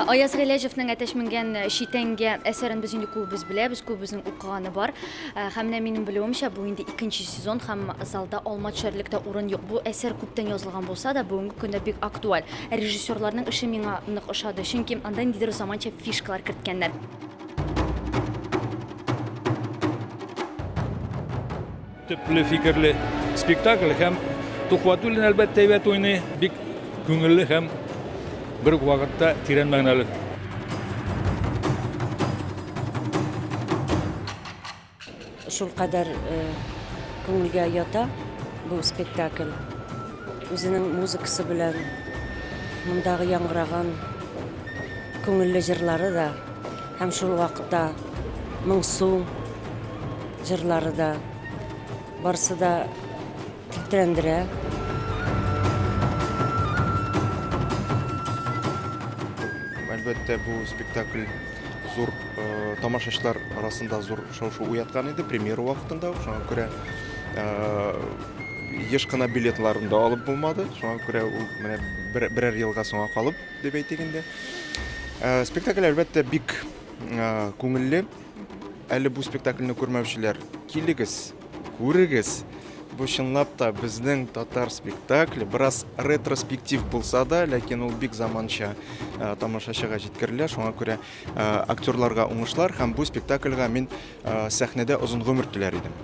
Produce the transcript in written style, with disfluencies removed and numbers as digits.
Аяз Гыйләҗевнең әтәшмәгән шитәнгә әсәрен без инде күбез беләбез, күбезнең укыганы бар. Һәм менә минем белүемчә, бу инде икенче сезон һәм залда алма төшәрлектә урын юк. Бу әсәр күптән язылган булса да, бүгенге көндә бик актуаль. Режиссерларның эше миңа нык ошады, чөнки анда ниндидер заманча фишкалар керткәннәр. Төпле фикерле спектакль һәм Тухватуллин әлбәттә әйбәт уйный, бик күңелле һәм bir вакытта тирән мәгънәле. Шул кадәр күңелгә ята бу спектакль. Үзенең музыкасы белән, мондагы яңгыраган күңелле җырлары да һәм шул вакытта моңсу җырлары да барысы да тетрәндерә. Әлбәттә, бу спектакль зур тамашачылар арасында зур шау-шу уяткан иде, премьера вакытында. Шуңа күрә еш кына билетларын да алып булмады. Шуңа күрә ул менә берәр елга соңга калып дип әйтик инде. Спектакль әлбәттә бик күңелле. Әле бу спектакльне күрмәүчеләр, килегез, күрегез. Бу чынлап та безнең татар спектакле бераз ретроспектив булса да, ләкин ул бик заманча тамашачыга җиткерелә. Шуңа күрә актерларга уңышлар һәм бу спектакльгә мин сәхнәдә озын гомер теләр идем.